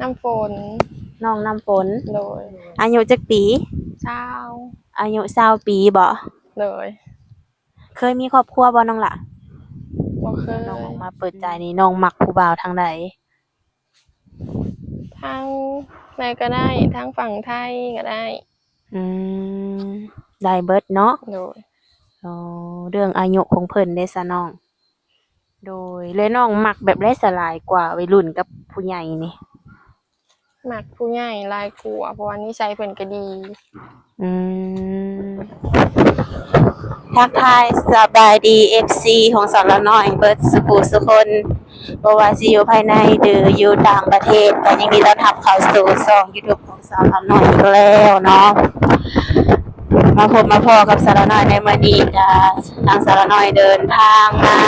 น้ำฝนน้องน้ำฝนโดยอายุจักปีเช้าอายุ20ปีบ่โดยเคยมีครอบครัวบ่น้องล่ะบ่เคน้องยออกมาเปิดใจนี่น้องมักผู้บ่าวทางใดทั้งไหนก็ได้ทั้งฝั่งไทยก็ได้อืมได้เบิดเนาะโดยอ๋อเรื่องอายุของเพิ่นเด้ซะน้องโดยเลยน้องมักแบบไร้สลายกว่าวัยรุ่นกับผู้ใหญ่นี่มักผู้ใหญ่หลายกว่าเพราะว่านิสัยเพิ่นก็ดี อืมทักทายสบายดี FC ของสาวละน้อยเบิดสุขุสุคนบ่ว่าสิอยู่ภายในหรืออยู่ต่างประเทศก็ยินดีต้อนรับเข้าสู่ช่อง YouTube ของสาวละน้อยอีกแล้วเนาะมาพบมาพอกับสาวละน้อยในมื้อนี้ก็ทางสาวละน้อยเดินทางมา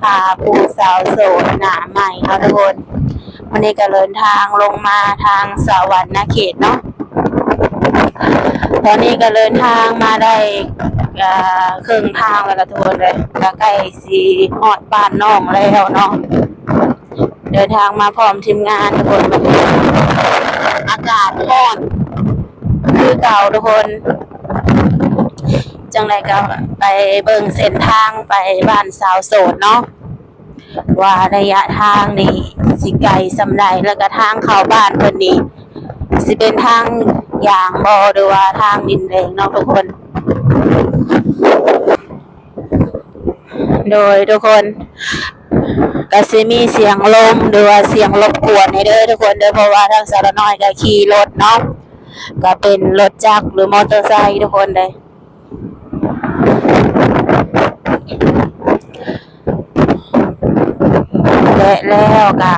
หาผู้สาวโสดหน้าใหม่เนาะทุกคนวันนี้ก็เดินทางลงมาทางสวรรค์เขตเนาะตอนนี้ก็เดินทางมาได้ครึ่งทางแล้วก็ทุกคนเลยก็ใกล้สิฮอดบ้านน้องแล้วเนาะเดินทางมาพร้อมทีมงานทุกคนอากาศร้อนคือเก่าทุกคนจังไรก็ไปเบิ่งเส้นทางไปบ้านสาวโสดเนาะว่าระยะทางนี่สิไกลสำใดแล้วก็ทางเข้าบ้านเพิ่นนี่สิเป็นทางอย่างบ่หรือว่าทางดินแดงเนาะทุกคนโดยทุกคนก็สิมีเสียงลมหรือว่าเสียงรบกวนในเด้อทุกคนเด้อเพราะว่าทางสาวน้อยก็ขี่รถเนาะก็เป็นรถจักรหรือมอเตอร์ไซค์ทุกคนเลยและแล้วก็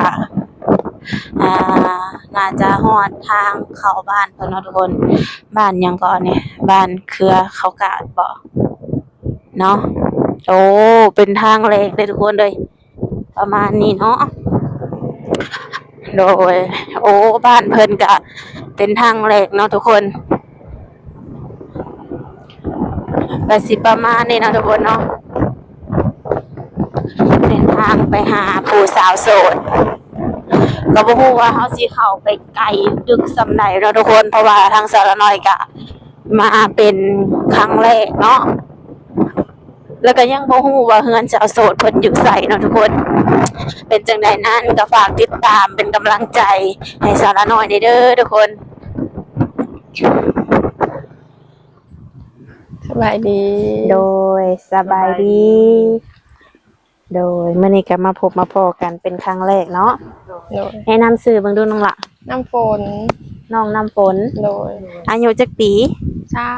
น่าจะฮอดทางเข้าบ้านเพิ่นเนาะทุกคนบ้านหยังก่อนเนี่ยบ้านเครือเขากาดบ่เนาะโอ้เป็นทางเล็กเลยทุกคนเลยประมาณนี้เนาะโดยโอ้บ้านเพิ่นก็เป็นทางเล็กเนาะทุกคนก็สิประมาณนี้เนาะทุกคนเนาะเป็นทางไปหาผู้สาวโสดก็บ่ฮู้ว่าเฮาสิเข้าไปไกลดึกส่ำใดเนาะทุกคนเพราะว่าทางสาวน้อยก็มาเป็นครั้งแรกเนาะแล้วก็ยังบ่ฮู้ว่าเฮือนสาวโสดเพิ่นอยู่ไสเนาะทุกคนเป็นจังได๋นั้นก็ฝากติดตามเป็นกำลังใจให้สาวน้อยเด้อทุกคนสบายดีโดยสบายดีโดยมื้อนี้ก็มาพบมาพอกันเป็นครั้งแรกเนาะโดยแนะนำชื่อเบิ่งดูน้องล่ะน้ำฝนน้องน้ำฝนโดยอายุจักปีเช้า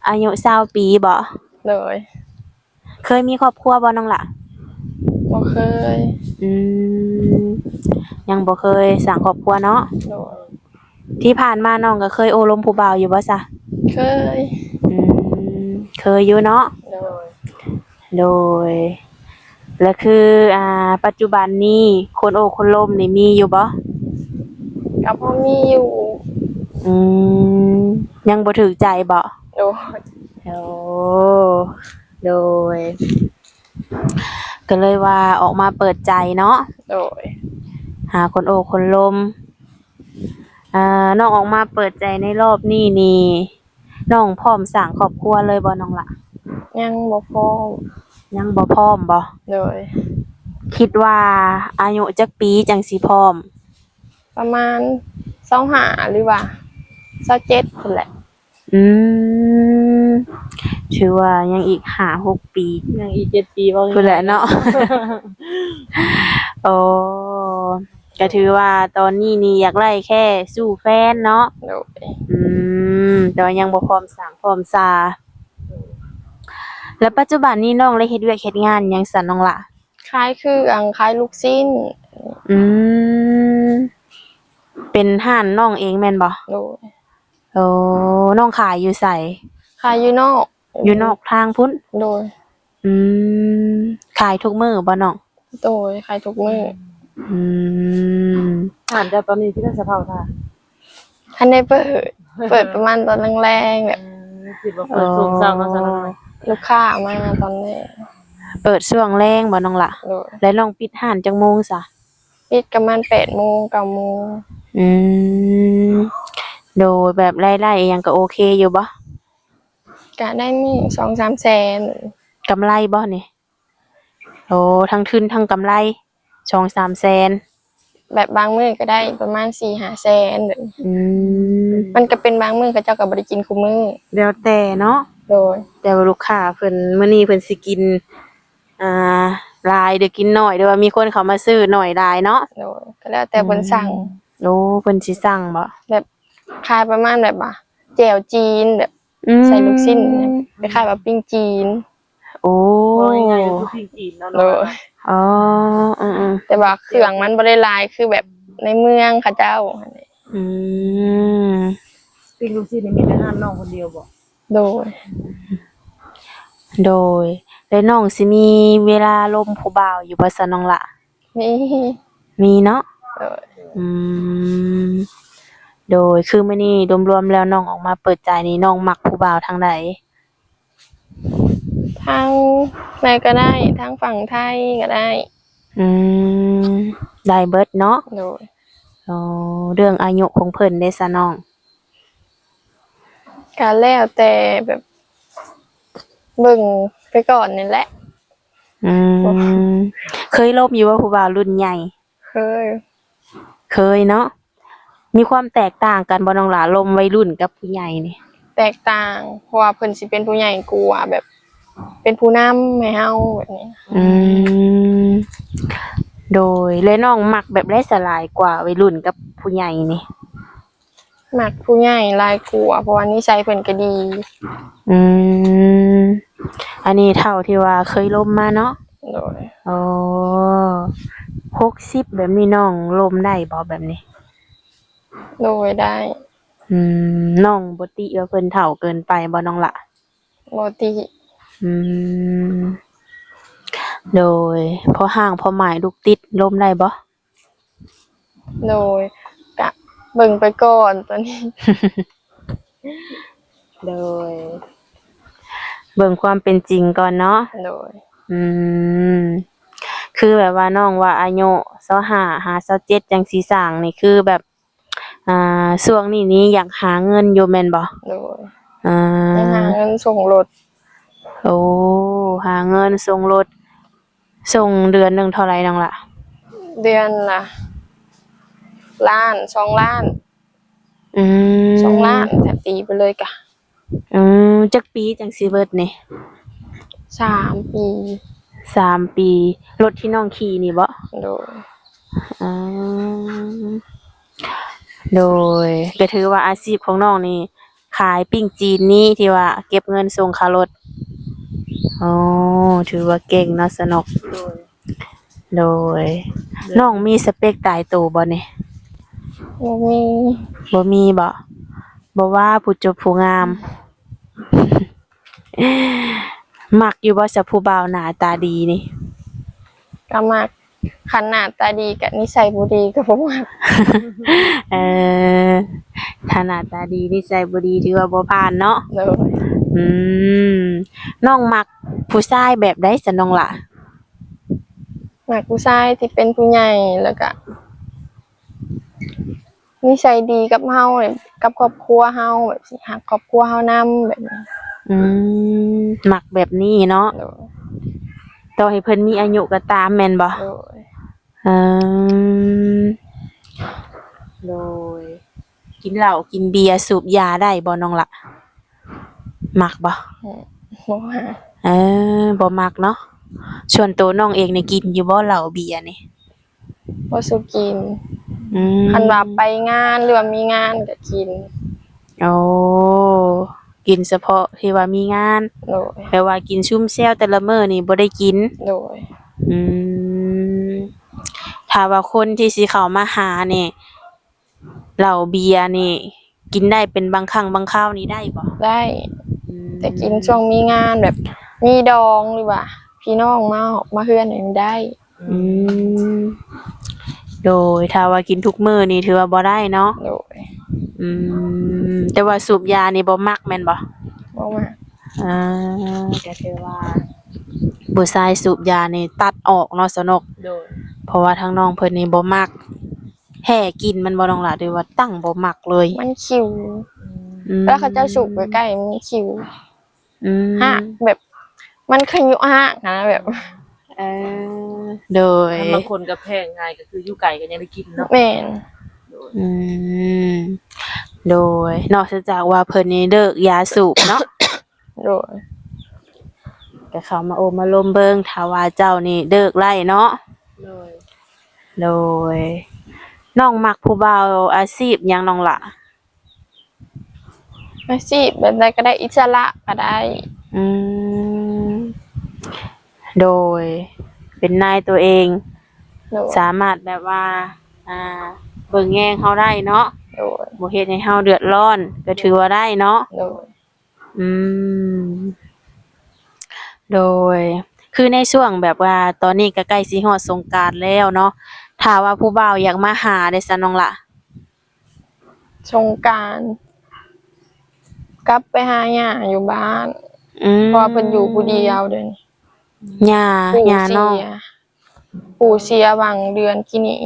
อายุ20ปีบ่โดยเคยมีครอบครัวบ่น้องล่ะบ่เคยอืมยังบ่เคยสร้างครอบครัวเนาะโดยที่ผ่านมาน้องก็เคยโอ้ลมผู้บ่าวอยู่บ่ซะเคยอืมเคยอยู่เนาะโดยโดยแล้วคือปัจจุบันนี้คนโอ้คนลมนี่มีอยู่บ่ก็พอมีอยู่อืมยังบ่ถูกใจบ่โดยโอ้โดยก็เลยว่าออกมาเปิดใจเนาะโดยหาคนโอ้คนลมน้องออกมาเปิดใจในรอบนี้นี่น้องพร้อมสร้างครอบครัวเลยบ่น้องล่ะยังบ่พร้อมยังบ่พร้อมบ่โดยคิดว่าอายุจักปีจังสิพร้อมประมาณ25หรือว่า27พุ่นแหละอืมถือว่ายังอีก5-6ปียังอีก7ปีบ่พุ่นแหละเนาะโอ้ก็ถือว่าตอนนี้นี่อยากไล่แค่สู้แฟนเนาะโดยแต่ยังบ่พร้อมสร้างพร้อมซาแล้วปัจจุบันนี้น้องได้เฮ็ดเวียกเฮ็ดงานหยังซั่นน้องล่ะคล้ายคือคล้ายลูกชิ้นอืมเป็นร้านน้องเองแม่นบ่โดยโอ้น้องขายอยู่ไสขายอยู่นอกทางพุ่นโดยอืมขายทุกมื้อบ่น้องโดยขายทุกมื้ออืมถามจะตอนนี้ที่ได้สภาพค่ะทันได้เปิดประมาณตอนแรงๆแบบคิดว่าเปิดสูงสั่งแล้วซะแล้วลูกค้ามาตอนนี้เปิดช่วงแรงบ่น้องล่ะแล้วน้องปิดร้านจักโมงซะปิดประมาณ8:00 9:00 อืมโดยแบบไล่ๆอิหยังก็โอเคอยู่บ่ ก็ได้มี2-3แสน กำไรบ่นี่โอ้ทั้งทุนทั้งกำไร2-3แสนแบบบางมื้อก็ได้ประมาณ4-5แสนแบบนี้ อืม มันก็เป็นบางมื้อเขาเจ้าก็บ่ได้กินคุมื้อ แล้วแต่เนาะ โดย แต่ว่าลูกค้าเพิ่นมื้อนี้เพิ่นสิกินอ่าหลายเด้อกินน้อยเด้อว่ามีคนเขามาซื้อน้อยหลายเนาะ โดยก็แล้วแต่เพิ่นสั่ง โอ้เพิ่นสิสั่งบ่ แบบขายประมาณแบบว่าแจ่วจีนแบบ อืม ใส่ลูกชิ้นเนี่ยไปขายแบบปิ้งจีน โอ้ ว่าง่ายๆคือพิงจีนเนาะ โดย อ๋ออือ แต่ว่าเครื่องมันบ่ได้หลายคือแบบในเมืองเขาเจ้า ๆอืม ปิ้งลูกชิ้นนี่มีแต่ห้ามน้องคนเดียวบ่ โดย โดยแล้วน้องสิมีเวลาลมผู้บ่าวอยู่บ่ซะน้องล่ะ นี่ มีเนาะ โดย อืมโดยคือมื้อนี้รวมๆแล้วน้องออกมาเปิดใจนี่น้องมักผู้บ่าวทางใด ทางไหนก็ได้ทางฝั่งไทยก็ได้ อืมได้เบิดเนาะ โดย อ๋อเรื่องอายุของเพิ่นได้ซะน้อง ก็แล้วแต่แบบเบิ่งไปก่อนนี่แหละ อืมเคยลบอยู่ว่าผู้บ่าวรุ่นใหญ่ เคย เคยเนาะมีความแตกต่างกันบ่น้องหลาลมวัยรุ่นกับผู้ใหญ่นี่ แตกต่างเพราะว่าเพิ่นสิเป็นผู้ใหญ่กว่าแบบ เป็นผู้นำให้เฮาแบบนี้ อืมโดยและน้องมักแบบไร้สลายกว่าวัยรุ่นกับผู้ใหญ่นี่ มักผู้ใหญ่หลายกว่าเพราะว่านิสัยเพิ่นก็ดี อืมอันนี้เท่าที่ว่าเคยล้มมาเนาะ โดย อ๋อ60แบบนี้น้องล้มได้บ่แบบนี้ โดยได้ น้องบ่ติว่าเพิ่นเฒ่าเกินไปบ่น้องละ บ่ติ อืมโดยพอห่างพอหมายลูกติดล้มได้บ่ โดยกะเบิ่งไปก่อนตอนนี้ โดยเบิ่งความเป็นจริงก่อนเนาะ โดย อืมคือแบบว่าน้องว่าอายุ25 27จังสิสร้างนี่คือแบบช่วงนี้อยากหาเงินอยู่แม่นบ่ โดย อ่า ไปหาเงินส่งรถ โอ้หาเงินส่งรถส่งเดือนหนึงเท่าไหร่น้องล่ะ เดือนละล้าน2 ล้าน อืม 2 ล้านแต่ตีไปเลยกะ จักปีจังสิเบิดนี่ 3 ปี 3 ปีรถที่น้องขี่นี่บ่ โดย อืมโดยก็ถือว่าอาชีพของน้องนี่ขายปิ้งจีนนี่ที่ว่าเก็บเงินส่งค่ารถอ๋อถือว่าเก่งเนาะสนุก โดย โดยน้องมีสเปคตายตัวบ่นี่ บ่มี บ่มีบ่ว่าผู้จบผู้งาม มักอยู่บ่ซะผู้บ่าวหน้าตาดีนี่ ก็มักคันหน้าตาดีกะนิสัยบ่ดีก็บ่มัก เออถ้าหน้าตาดีนิสัยบ่ดีถือว่าบ่ผ่านเนาะ โดย อืมน้องมักผู้ชายแบบใดซะน้องล่ะ มักผู้ชายที่เป็นผู้ใหญ่แล้วก็นิสัยดีกับเฮาเนี่ยกับครอบครัวเฮาแบบสิฮักครอบครัวเฮานำแบบนี้ อืมมักแบบนี้เนาะ โดย ต่อให้เพิ่นมีอายุก็ตามแม่นบ่ โดย อืมโดยกินเหล้ากินเบียร์สูบยาได้บ่น้องล่ะมักบ่ บ่ฮะ บ่มักเนาะส่วนตัวน้องเองนี่กินอยู่บ่เหล้าเบียร์นี่ บ่สุกิน อืม คันว่าไปงานหรือว่ามีงานก็กิน โอ้กินเฉพาะที่ว่ามีงาน โดย แปลว่ากินชุ่มแซ่วแต่ละมื้อนี่บ่ได้กิน โดย อืมถ้าว่าคนที่สิเข้ามาหานี่เหล้าเบียร์นี่กินได้เป็นบางครั้งบางคราวนี่ได้บ่ ได้ อืม แต่กินช่วงมีงานแบบมีดองหรือว่าพี่น้องมาเฮือนนี่ได้ อืมโดยถ้าว่ากินทุกมื้อนี่ถือว่าบ่ได้เนาะ โดย อืมแต่ว่าสูบยานี่บ่มักแม่นบ่ บ่มา อ่าก็ถือว่าผู้ชายสูบยานี่ตัดออกเนาะสนก โดย เพราะว่าทางน้องเพิ่นนี่บ่มัก แห่กินมันบ่น้องล่ะหรือว่าตั้งบ่มักเลย มันคิว อืม แล้วเขาเจ้าสุกใกล้ๆมันคิว อืม ฮะแบบมันขยุฮะนะแบบ เออโดย บางคนก็แพงง่ายก็คืออยู่ไก่ก็ยังได้กินเนาะ แม่น อืมโดยนอกจากว่าเพิ่นนี่เลิกยาสูบเนาะ โดย ก็เข้ามาโอมาลมเบิงถ้าว่าเจ้านี่เลิกไล่เนาะ เลย โดยน้องมักผู้บ่าวอาชีพหยังน้องล่ะ อาชีพแบบใดก็ได้อิสระก็ได้ อืมโดยเป็นนายตัวเอง โดย สามารถแบบว่าเบิ่งแยงเฮาได้เนาะ โดย บ่เฮ็ดให้เฮาเดือดร้อนก็ถือว่าได้เนาะ โดย อืมโดยคือในช่วงแบบว่าตอนนี้ก็ใกล้สิฮอดสงกรานต์แล้วเนาะถ้าว่าผู้บ่าวอยากมาหาได้ซะน้องล่ะ สงกรานต์กลับไปหาย่าอยู่บ้าน อืม เพราะว่าเพิ่นอยู่ผู้เดียวเดี๋ยวนี้ ย่า ปู่ ย่า เสี น้อง ยปู่เสียวางเดือนกี่นี้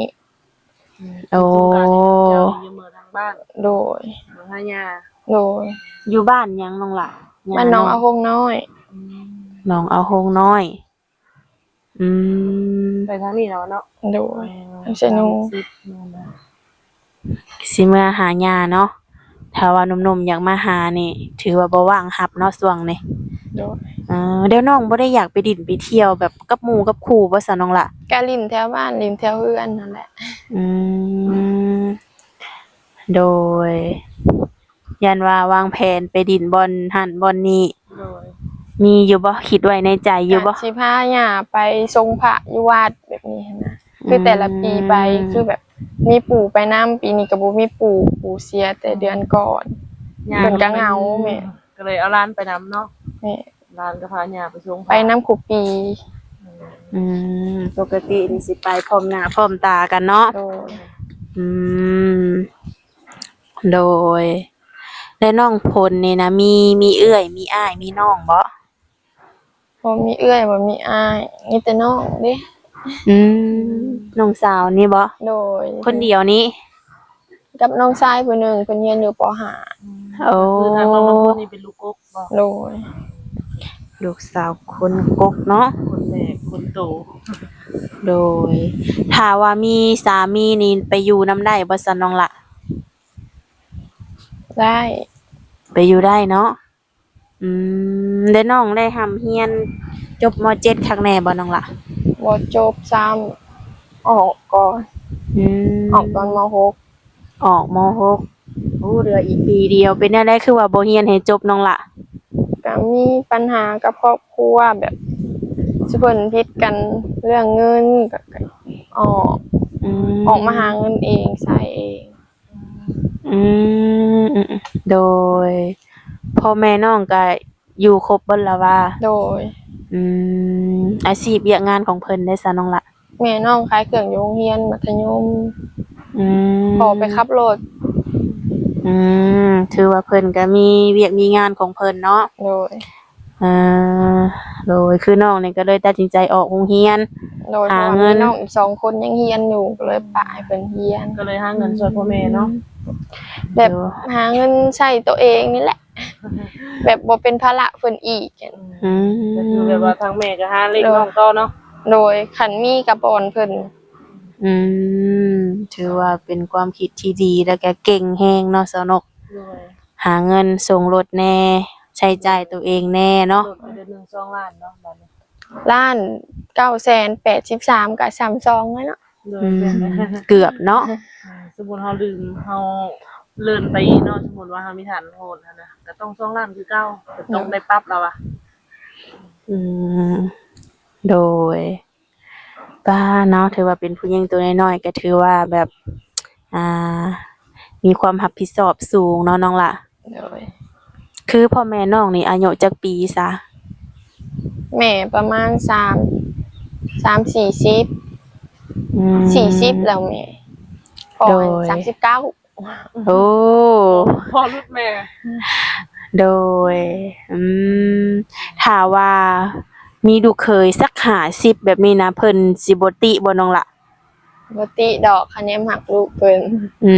โอ้ สงกรานต์เจ้าอยู่เมืองทางบ้าน โดย เมืองหายา โดย อยู่บ้านหยังน้องล่ะย่า บ้านน้องอาหงน้อย น้องเอาโฮงน้อย อืม ไปทางนี้เนาะเนาะ โดย เซนู สิเมื่อหาย่าเนาะถ้าว่าหนุ่มๆอยากมาหานี่ ถือว่าบ่ว่างรับเนาะช่วงนี้ โดย เดี๋ยวน้องบ่ได้อยากไปดิ่นไปเที่ยวแบบกับหมู่กับครูบ่ซะน้องล่ะ กะลินแถวบ้านลินแถวเฮือนนั่นแหละ อืมโดย ยันว่าวางแผนไปดินบอลหันบอลนี้ โดย มีอยู่บ่คิดไว้ในใจอยู่บ่ กะสิพาย่าไปทรงพระอยู่วัดแบบนี้หั้นนะคือแต่ละปีไปคือแบบมีปู่ไปนำปีนี้ก็บ่มีปู่เสียแต่เดือนก่อน เพิ่นก็เหงาแม่ ก็เลยเอาร้านไปนำเนาะ แม่ ร้านก็พาญาไปส่ง ไปน้ำขุปี อืมปกตินี่สิไปพร้อมหน้าพร้อมตากันเนาะ โดย อืมโดย และน้องพลนี่นะมีเอื้อยมีอ้ายมีน้องบ่ บ่มีเอื้อยบ่มีอ้ายมีแต่น้องเด้ อืมน้องสาวนี่บ่ โดย คนเดียวนี้ กับน้องชายผู้หนึงเพิ่นเรียนอยู่ป โอ้ คือทางน้องน้ำคนนี่เป็นลูกกบบ่ .5 โดย ลูกสาวคนกกเนาะ คนแรกคนโต โดยถ้าว่ามีสามีนี่ไปอยู่นำได้บ่ซันน้องละ ได้ ไปอยู่ได้เนาะได้น้องได้เฮียนจบม .7 ครั้งแน่บ่น้องละ บ่จบซ้ำออกก่อนออกตอนม ออกม .6 โอ้เหลืออีกปีเดียวเป็นแนวใดคือว่าบ่เฮียนให้จบน้องละ .6 ก็มีปัญหากับครอบครัวแบบสิเพิ่นผิดกันเรื่องเงินก็ออกออกมาหาเงินเองใช้เอง อืมโดยพ่อแม่น้องก็อยู่ครบเบิดแล้วว่า โดย อาชีพเวียกงานของเพิ่นได้ซะน้องละ แม่น้องขายเครื่องอยู่โรงเรียนมัธยม ม พอไปขับรถ ถือว่าเพิ่นก็มีเวียกมีงานของเพิ่นเนาะ โดย อ่าโดยคือน้องนี่ก็เลยตัดสินใจออกโรงเรียน โดยเพ หา ราะว่า เงิ มี น น้องอีก2คนยังเรียนอยู่ก็เลยปะให้เพิ่นเรียน ก็เลยหาเงินช่วยพ่อแม่เนาะ แบบหาเงินใช้ตัวเองนี่แหละ แบบบ่เป็นภาระเพิ่นอีก อืม ก็คือแบบว่าทางแม่ก็หาเล็กน้องต่อเนาะ โดยขันมีกับบอนเพิ่น อืมถือว่าเป็นความคิดที่ดีแล้วก็เก่งแฮงเนาะสาวนก โดย หาเงินส่งรถแน่ใช้จ่ายตัวเองแน่เนาะ รถไปเดือนหนึง2ล้านเนาะบัดนี้ ล้าน983กับ32เลยเนาะ โดย อืม เป็น เกือบเนาะ สมมุติเฮาลืมเฮาเลื่อนไปเนาะสมมุติว่าเฮามีฐานโหดหั่นน่ะก็ต้อง2ล้านคือเก่าก็ต้องได้ปรับแล้วอะ อืมโดยป้าเนาะถือว่าเป็นผู้หญิงตัวน้อยๆก็ถือว่าแบบ อ่า มีความรับผิดชอบสูงเนาะน้องล่ะ โดย คือพ่อแม่น้องนี่อายุจักปีซะ แม่ประมาณ40 อืม 40แล้วแม่พ่อ โดย 39 โอ้ พ่อรุ่นแม่ โดยถ้าว่ามีลูกเคยสัก50แบบนี้นะเพิ่นสิบ่ติบ่น้องล่ะ บ่ติดอกคะแนนหักลูกเพิ่น อื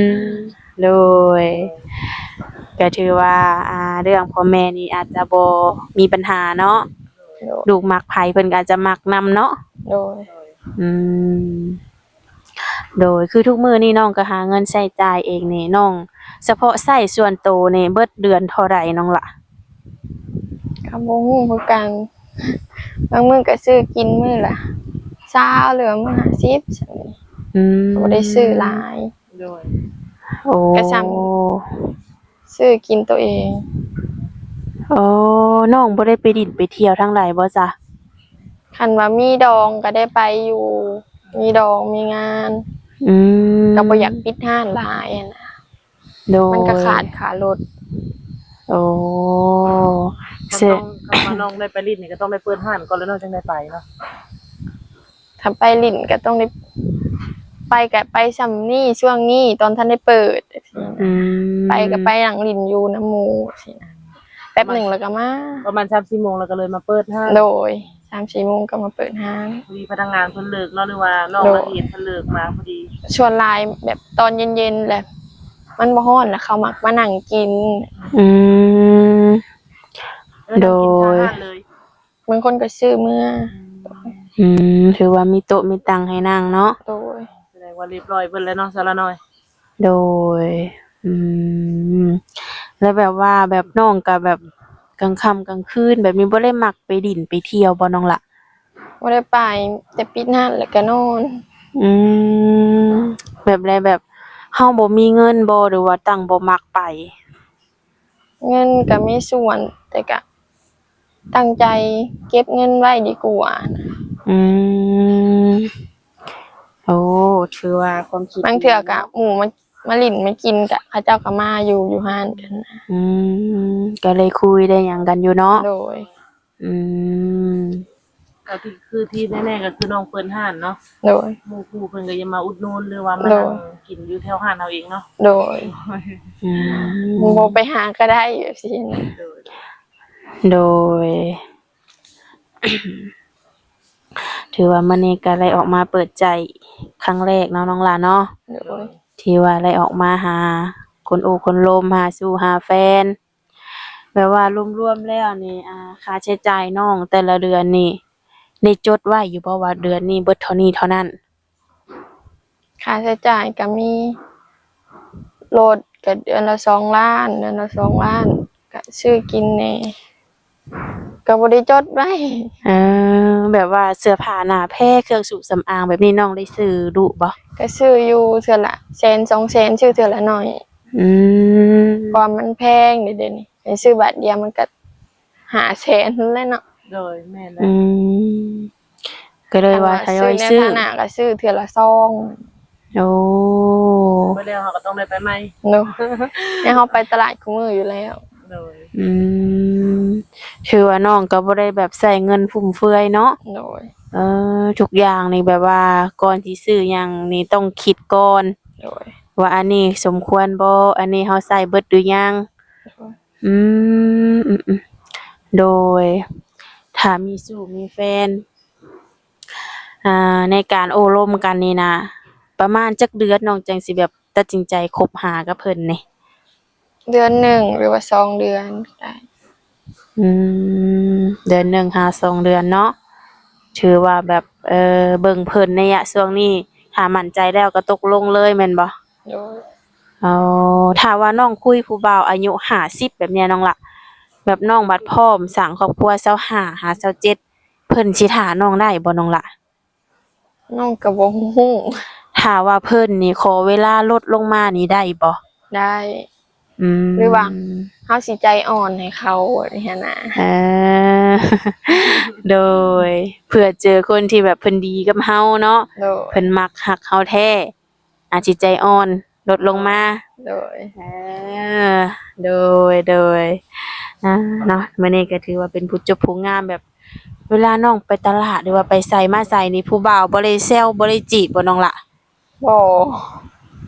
มโดยก็ถือว่าเรื่องพ่อแม่นี่อาจจะบ่มีปัญหาเนาะ โดย ลูกมักไผเพิ่นก็อาจจะมักนำเนาะ โดย อืมโดยคือทุกมื้อนี่น้องก็หาเงินใช้จ่ายเองนี่น้องเฉพาะใช้ส่วนตัวนี่เบิดเดือนเท่าใดน้องล่ะ ก็บ่ฮู้คือกันบางมื้อก็ซื้อกินมื้อละ20เหลือมื้อ50ซั่นนี่ อืม บ่ได้ซื้อหลาย โดย โอ้ ก็ซ้ซื้อกินตัวเอง โอ้น้องบ่ได้ไปดินไปเที่ยวทางใดบ่จ๊ะ คันว่ามีดองก็ได้ไปอยู่ มีดองมีงาน อืม ก็บ่อยากปิดห้านหลายอะนะ โดย มันก็ขาดขารถ โอ้ มัน เสีย ต้องคำว่าน้องได้ไปลิ้นนี่ก็ต้องได้เปิดห้านก่อนแล้วน้องจึงได้ไปเนาะ ถ้าไปลิ้นก็ต้องได้ไปก็ไปซำนี้ช่วงนี้ตอนท่านได้เปิดจังซี่ อื นะ ม ไปก็ไปหลังลิ้นอยู่น้ำหมู่สินะแป๊บหนึงแล้วก็มา ประมาณ3-4โมงแล้วก็เลยมาเปิดห้าน โดย 3-4 โมงก็มาเปิดห้าง พอดีพนักงานเพิ่นเลิกเนาะหรือว่าน้องมาเฮ็ดเพิ่นเลิกมาพอดี ชวนไลน์แบบตอนเย็นๆแหละมันบ่ฮ้อนแล้วเขามักมานั่งกิน อืม เออนั่งกินข้าวห้านเลย บางคนก็ซื้อเมื่อ อืมถือว่ามีโต๊ะมีตังให้นั่งเนาะ โดย แสดงว่าเรียบร้อยเบิ่นแล้วเนาะสารน้อย โดย อืม แล้วแบบว่าแบบน้องก็แบบกลางค่ำกลางคืนแบบนี้บ่ได้มักไปดินไปเที่ยวบ่น้องล่ะ บ่ได้ไปแต่ปิดห้านแล้วก็นอน อืม แบบใดแบบเฮาบ่มีเงินบ่หรือว่าตั้งบ่มักไป เงินก็มีส่วนแต่ก็ตั้งใจเก็บเงินไว้ดีกว่านะ อืม โอ้ถือว่าความคิด บางเทื่อก็หมู่มาลิ้นมากินก็เขาเจ้าก็มาอยู่ห้านกันนะ อืม ก็เลยคุยได้หยังกันอยู่เนาะ โดย อืม ก็ที่แน่ๆก็คือน้องเปิดห้านเนาะ โดย หมู่คู่เพิ่นก็อย่ามาอุดหนุนหรือว่ามา โด นั่ ย งกินอยู่แถวห้านเอาเองเนาะ โดย อืม หมู่บ่ไปหาก็ได้แบบซี่นะ โดย โดย ถือว่ามื้อนี้ก็ได้ออกมาเปิดใจครั้งแรกเนาะน้องหลานเนาะ โดย ที่ว่าได้ออกมาหาคนโอคนลมหาสู่หาแฟนแบบว่ารวมๆแล้วนี่ค่าใช้จ่ายน้องแต่ละเดือนนี่ได้จดไว้อยู่บ่ว่าเดือนนี้เบิดเท่านี้เท่านั้น ค่าใช้จ่ายก็มีรถก็เดือนละ2 ล้าน เดือนละ2 ล้านก็ซื้อกินแหน่ก็บ่ได้จดไว้ เออแบบว่าเสื้อผ้าหน้าแพรเครื่องสูบสำอางแบบนี้น้องได้ซื้อดุบ่ ก็ซื้ออยู่เทื่อละ100,000-200,000ซื้อเทื่อละน้อย อืม เพราะว่ามันแพงเดี๋ยวนี้ไปซื้อบัตรเดียวมันก็500,000นั่นแหละเนาะ โดยแม่นแล้ อื ว มก็เลยว่าทยอย ซื้ ซื้ อ อ ในฐานะก็ซื้อเทื่อละซอง โอ้ บ่แล้วเขาก็ต้องได้ไปใหม่ เนาะให้เฮาไปตลาดคุมื้ออยู่แล้ว โดย อืมถือว่าน้องก็บ่ได้แบบใช้เงินฟุ่มเฟือยเนาะ โดย ทุกอย่างนี่แบบว่าก่อนสิซื้อหยังนี่ต้องคิดก่อน โดย ว่าอันนี้สมควรบ่อันนี้เฮาใช้เบิดหรือยัง อืมอืมๆโดยถ้ามีสู่มีแฟนในการโอ้ร่วมกันนี่นะประมาณจักเดือนน้องจังสิแบบตัดสินใจคบหากับเพิ่นนี่ เดือนหนึ่งหรือว่า2 เดือนก็ได้ อืมเดือนหนึ่งหา2 เดือนเนาะถือว่าแบบเบิ่งเพิ่นในระยะช่วงนี้ถ้ามั่นใจแล้วก็ตกลงเลยแม่นบ่ โดย อ๋อถ้าว่าน้องคุยผู้บ่าวอายุ50แบบเนี้ยน้องล่ะแบบน้องบัดพร้อมสร้างครอบครัว25หา27เพิ่นสิท่าน้องได้บ่น้องล่ะ น้องก็บ่ฮู้ ถ้าว่าเพิ่นนี่ขอเวลาลดลงมานี่ได้บ่ ได้ อืม หรือว่า เฮาสิใจอ่อนให้เขาอย่างเงี้ยนะ เออ โดยเผื่อเจอคนที่แบบเพิ่นดีกับเฮาเนาะ โดย เพิ่นมักฮักเฮาแท้อาจสิใจอ่อนลดลงมา โดย เออโดยเนาะมื้อนี้ก็ถือว่าเป็นผู้จบผู้งามแบบ เวลาน้องไปตลาดหรือว่าไปไสมาไสนี่ผู้บ่าวบ่ได้แซวบ่ได้จีบบ่น้องล่ะ บ่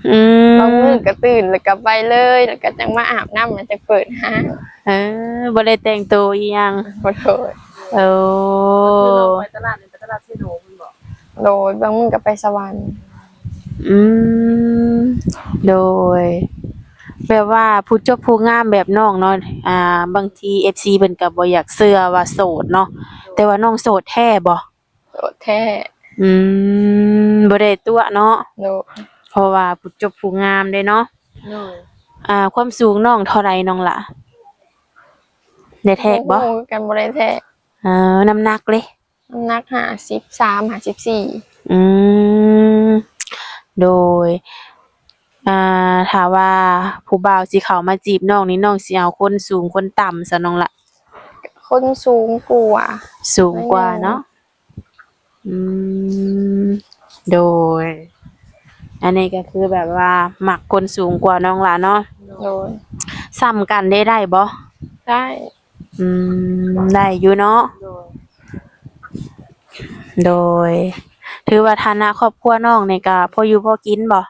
อืม บางมื้อก็ตื่นแล้วก็ไปเลยแล้วก็จังมาอาบน้ำมันจะเปิดห้าง บ่ได้แต่งตัวอีหยัง บ่โดย โอ้ คือเราไปตลาดนี่ไปตลาดเซโนมันบอก โดยบางมื้อก็ไปสวรรค์ อืมโดยแบบว่าผู้จบผู้งามแบบน้องเนาะบางที FC เพิ่นก็บ่อยากเชื่อว่าโสดเนาะแต่ว่าน้องโสดแท้บ่ โดดแท้ อืบ่ได้ตัวเนาะ โดย เพราะว่าผู้จบผู้งามเด้เนาะ โดย ความสูงน้องเท่าไรน้องล่ะได้แทกบ่ ฮู้กันบ่ได้แท้ น้ำหนักเลย น้ำหนัก53 54อืมโดยถ้าว่าผู้บ่าวสิเข้ามาจีบน้องนี่น้องสิเอาคนสูงคนต่ำซะน้องล่ะ คนสูงกว่า สูงกว่าเนาะอืมโดย อันนี้ก็คือแบบว่ามักคนสูงกว่าน้องล่ะเนาะ โดย ซ้ำกันได้บ่ ได้ อืมได้อยู่เนาะ โดย โดย ถือว่าฐานะครอบครัวน้องนี่ก็พออยู่พอกินบ่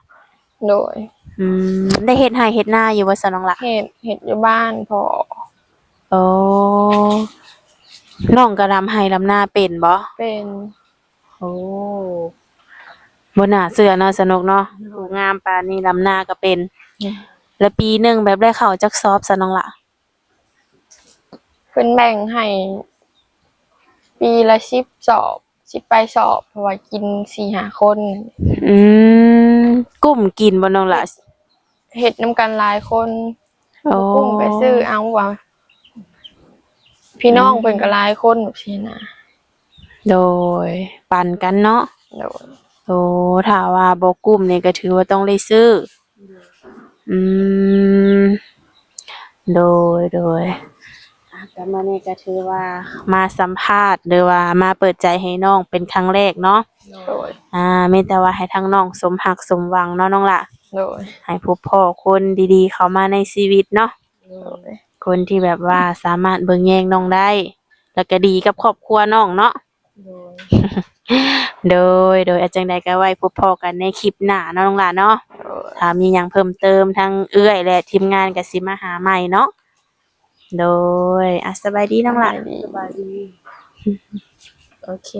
โดย ได้เฮ็ดไร่เฮ็ดนาอยู่บ่ซะน้องล่ะ เฮ็ดอยู่บ้านพอ โอ้น้องก็รำไร่รำนาเป็นบ่ เป็น โอ้บ่น่าเชื่อเนาะสนุกเนาะผู้งามปานนี้รำนาก็เป็น แล้วปีหนึงแบบได้เข้าจักสอบซะน้องล่ะ เพิ่นแบ่งให้ปีละ10สอบ10ไปสอบ เพราะว่ากิน 4-5 คน อืมกุ้มกินบ่น้องล่ะ เฮ็ดนํกันหลายคน โอ้ กุ้งไปซื้อเอาว่าพี่น้องเพิ่นก็หลายคนแบบนี้นะ โดยปั่นกันเนาะ โดย โอ้ถ้าว่าบ่กุ้มนี่ก็ถือว่าต้องได้ซื้อ อืมโดยก็มานี่ก็ถือว่ามาสัมภาษณ์หรือว่ามาเปิดใจให้น้องเป็นครั้งแรกเนาะ โดย มีแต่ว่าให้ทั้งน้องสมหักสมหวังเนาะน้องล่ะ โดย ให้พบพ่อคนดีๆเข้ามาในชีวิตเนาะ โดย คนที่แบบว่าสามารถเบิ่งแยงน้องได้ แล้วก็ดีกับครอบครัวน้องเนาะ โดย โดยอาจจังใดก็ไว้พบพ่อกันในคลิปหน้าเนาะน้องล่ะเนาะ โดย ถ้ามีหยังเพิ่มเติมทั้งเอื้อยและทีมงานก็สิมาหาใหม่เนาะ โดยสบายดีน้องล่ะ สบายดี สบายดี โอเค